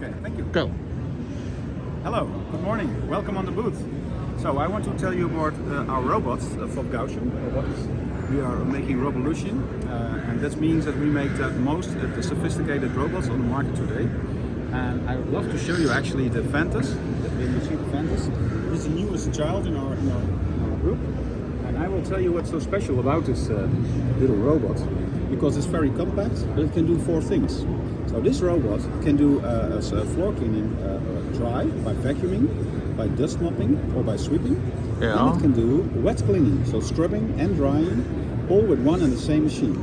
Okay, thank you. Go. Hello, good morning. Welcome on the booth. So I want to tell you about our robots from Gaussian. We are making Revolution, and that means that we make the most sophisticated robots on the market today. And I would love to show you actually the Phantas. When you see the Phantas, this is the newest child in our group. And I will tell you what's so special about this little robot, because it's very compact, but it can do 4 things. So this robot can do floor cleaning dry by vacuuming, by dust mopping, or by sweeping. Yeah. And it can do wet cleaning, so scrubbing and drying, all with one and the same machine.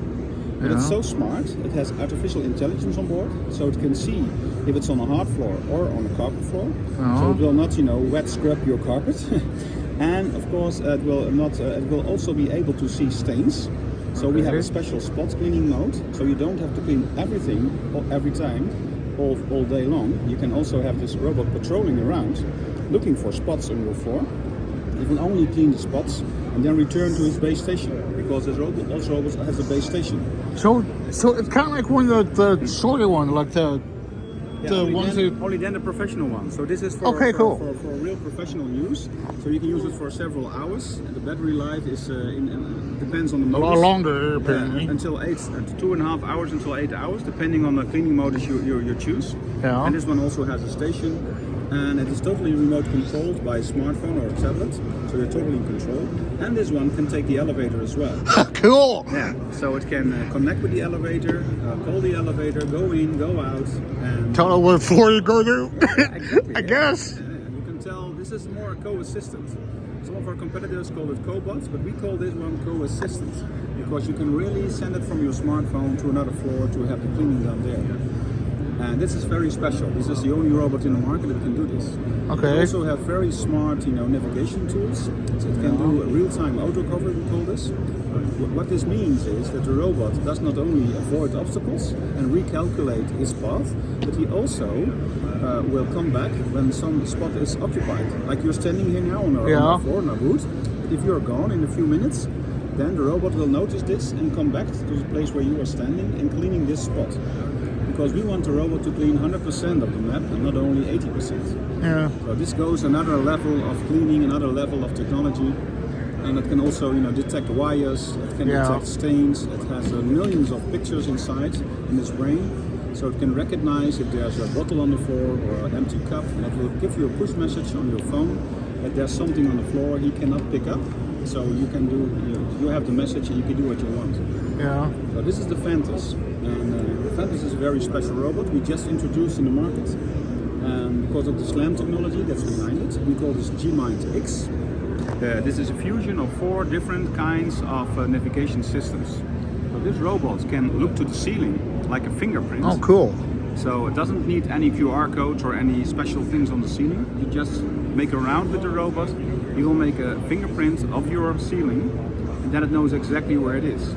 But it's so smart, it has artificial intelligence on board, so it can see if it's on a hard floor or on a carpet floor. So it will not, wet scrub your carpet. And of course, it will not. It will also be able to see stains. So we have a special spot cleaning mode, so you don't have to clean everything every time, all day long. You can also have this robot patrolling around, looking for spots on your floor. It will only clean the spots and then return to its base station, because this robot also has a base station. So it's kind of like one of the shorter one, like the ones only then the professional one. So this is for real professional use. So you can use it for several hours. And the battery life is depends on the modus. A lot longer, apparently. Until 2.5 hours until 8 hours, depending on the cleaning modus you choose. Yeah. And this one also has a station, and it is totally remote controlled by a smartphone or a tablet. So you're totally in control. And this one can take the elevator as well. Cool. Yeah. So it can connect with the elevator, call the elevator, go in, go out, and Tell them what floor you go to. exactly, I guess. And you can tell this is more co-assistant. Some of our competitors call it cobots, but we call this one co-assistant, because you can really send it from your smartphone to another floor to have the cleaning done there. And this is very special. This is the only robot in the market that can do this. Okay. We also have very smart, navigation tools. So it can do a real-time autocover, we call this. What this means is that the robot does not only avoid obstacles and recalculate its path, but he also will come back when some spot is occupied. Like you're standing here now on our floor, on our booth. But if you're gone in a few minutes, then the robot will notice this and come back to the place where you are standing and cleaning this spot. Because we want the robot to clean 100% of the map and not only 80%. Yeah. So this goes another level of cleaning, another level of technology. And it can also, detect wires, it can detect stains. It has millions of pictures inside in its brain. So it can recognize if there's a bottle on the floor or an empty cup, and it will give you a push message on your phone that there's something on the floor he cannot pick up. So you can do, you have the message and you can do what you want. Yeah. So this is the Phantas. And the Phantas is a very special robot we just introduced in the market. Because of the SLAM technology that's behind it, we call this G-Mind X. This is a fusion of 4 different kinds of navigation systems. So this robot can look to the ceiling like a fingerprint. Oh, cool. So it doesn't need any QR codes or any special things on the ceiling. You just make a round with the robot. He will make a fingerprint of your ceiling, and then it knows exactly where it is.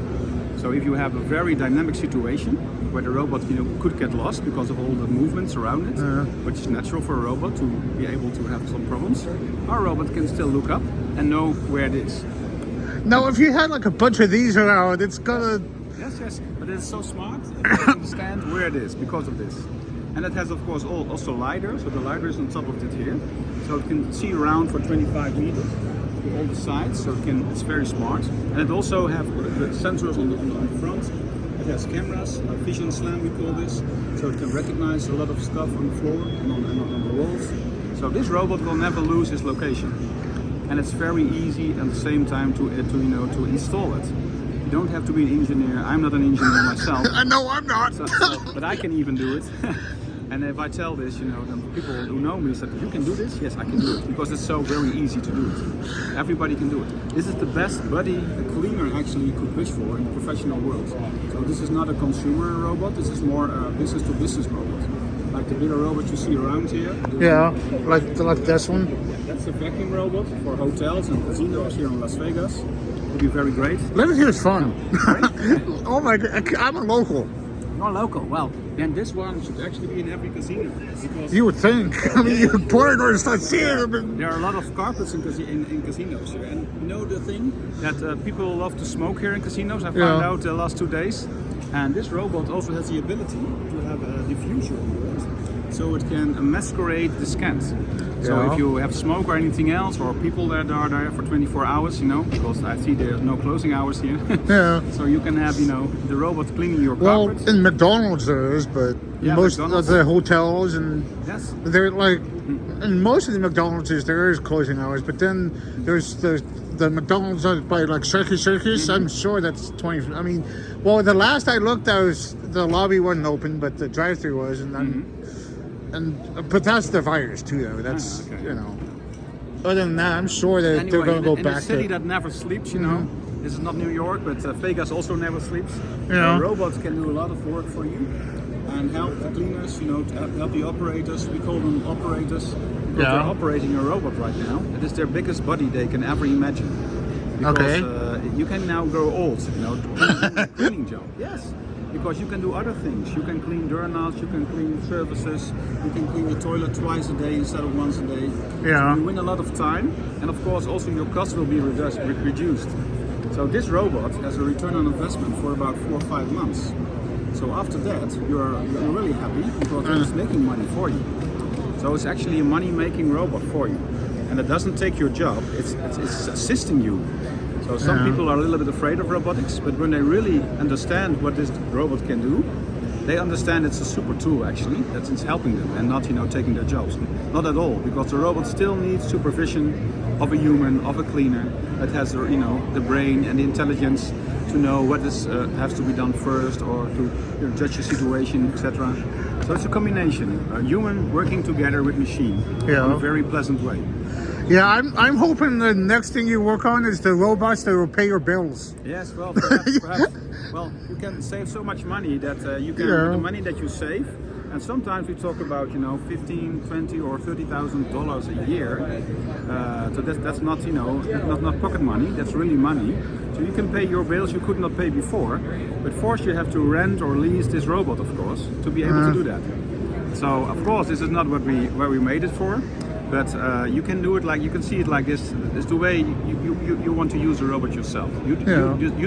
So if you have a very dynamic situation where the robot could get lost because of all the movements around it, which is natural for a robot to be able to have some problems, our robot can still look up and know where it is. Now, if you had like a bunch of these around, it's gonna... Yes, but it's so smart, it can understand where it is because of this. And it has, of course, also LiDAR, so the LiDAR is on top of it here. So it can see around for 25 meters with all the sides, so it's very smart. And it also have the sensors on the front. It has cameras, vision slam we call this, so it can recognize a lot of stuff on the floor and on the walls. So this robot will never lose its location. And it's very easy at the same time to install it. You don't have to be an engineer. I'm not an engineer myself. I know I'm not. But I can even do it. And if I tell this, then people who know me said, "You can do this?" Yes, I can do it, because it's so very easy to do it. Everybody can do it. This is the best buddy a cleaner actually could wish for in the professional world. So this is not a consumer robot. This is more a business-to-business robot, like the bigger robot you see around here. Yeah, like this one. That's a vacuum robot for hotels and casinos here in Las Vegas. Would be very great. Living here is fun. Oh my God, I'm a local. You're local. Well, then this one should actually be in every casino. You would think. I mean, you're probably going to start seeing them. There are a lot of carpets in casinos here. And the thing that people love to smoke here in casinos, I found out the last 2 days. And this robot also has the ability to have a diffuser on board. so it can masquerade the scans. So Yeah. if you have smoke or anything else, or people that are there for 24 hours, you know, because I see there's no closing hours here. Yeah. So you can have, you know, the robot cleaning your Well, carpet. in McDonald's there is, but Yeah, most McDonald's. of the hotels and Yes. they're like, in most of the McDonald's there is closing hours, but then there's the McDonald's out by like Circus. I'm sure that's 20. I mean, well, the last I looked, the lobby wasn't open, but the drive-through was, but that's the virus too, though. That's okay. you know. Other than that, I'm sure that Anyway, they're going to go in back a city to. that never sleeps, you know. This is not New York, but Vegas also never sleeps. Yeah. Robots can do a lot of work for you and help the cleaners, you know, to help the operators. We call them operators because Yeah. they're operating a robot right now. It is their biggest body they can ever imagine. Because Okay. You can now grow old, you know, to do a cleaning job. Yes. Because you can do other things. You can clean doorknobs, you can clean surfaces, you can clean the toilet twice a day instead of once a day. Yeah. So you win a lot of time, and of course also your cost will be reduced. So this robot has a return on investment for about 4 or 5 months. So after that, you're really happy because it's making money for you. So it's actually a money-making robot for you, and it doesn't take your job. It's assisting you. So some people are a little bit afraid of robotics, but when they really understand what this robot can do, they understand it's a super tool actually, that it's helping them and not, you know, taking their jobs. Not at all, because the robot still needs supervision of a human, of a cleaner that has, you know, the brain and the intelligence to know what is has to be done first, or to, you know, judge the situation, etc. So it's a combination, a human working together with machine in a very pleasant way. Yeah, I'm hoping the next thing you work on is the robots that will pay your bills. Yes, well, perhaps. Well, you can save so much money that you can, with the money that you save, and sometimes we talk about, you know, $15,000, $20,000 or $30,000 a year. So that's not, you know, not pocket money. That's really money. So you can pay your bills you could not pay before, but first you have to rent or lease this robot, of course, to be able to do that. So of course this is not where we made it for. But you can do it like, you can see it like this. It's the way you want to use the robot yourself. You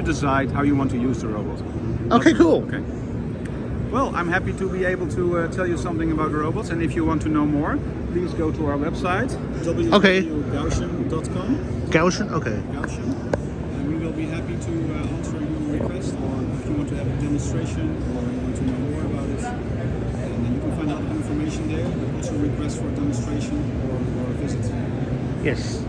decide how you want to use the robot. Okay, cool. Okay. Well, I'm happy to be able to tell you something about the robots. And if you want to know more, please go to our website, www.gaussian.com. Gaussian? Okay. Gaussian. And we will be happy to answer your request, or if you want to have a demonstration or you want to know more about it. And then you can find out the information there. Also request for a demonstration or a visit. Yes.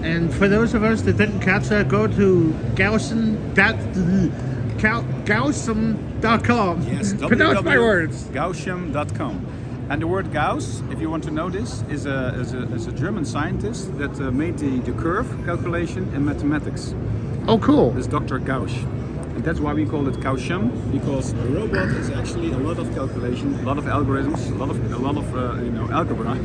And for those of us that didn't catch that, go to Gaussian.com. Yes, Pronounce my words. Gaussian.com. And the word Gauss, if you want to know this, is a German scientist that made the curve calculation in mathematics. Oh, cool. This Dr. Gauss. And that's why we call it Gaussian, because a robot is actually a lot of calculation, a lot of algorithms, a lot of you know, algebra.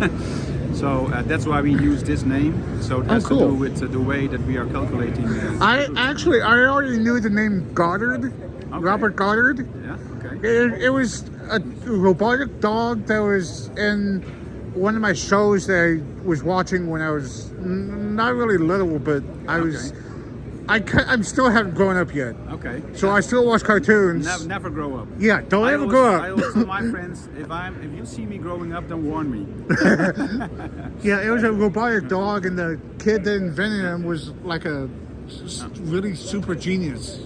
So that's why we use this name. So it has to do with the way that we are calculating. I already knew the name Goddard, Robert Goddard. Yeah. Okay. It was a robotic dog that was in one of my shows that I was watching when I was not really little, but I was. I still haven't grown up yet. Okay. So I still watch cartoons. Never grow up. Yeah, don't ever grow up. I always tell my friends, if you see me growing up, then warn me. Yeah, it was a robotic dog, and the kid that invented him was like a really super genius.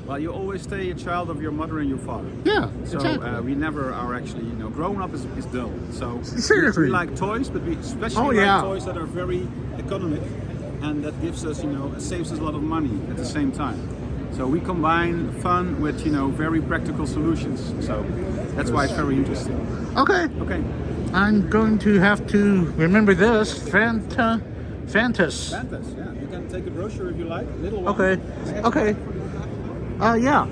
Well, you always stay a child of your mother and your father. Yeah, So exactly. we never are actually, you know, growing up is dull. So Seriously. we like toys, but we especially like yeah. toys that are very economic, and that gives us, you know, it saves us a lot of money at the same time. So we combine fun with, you know, very practical solutions. So that's why it's very interesting. Okay. Okay. I'm going to have to remember this. Phantas. Phantas, yeah. You can take a brochure if you like. Little one. Okay. Okay. Yeah.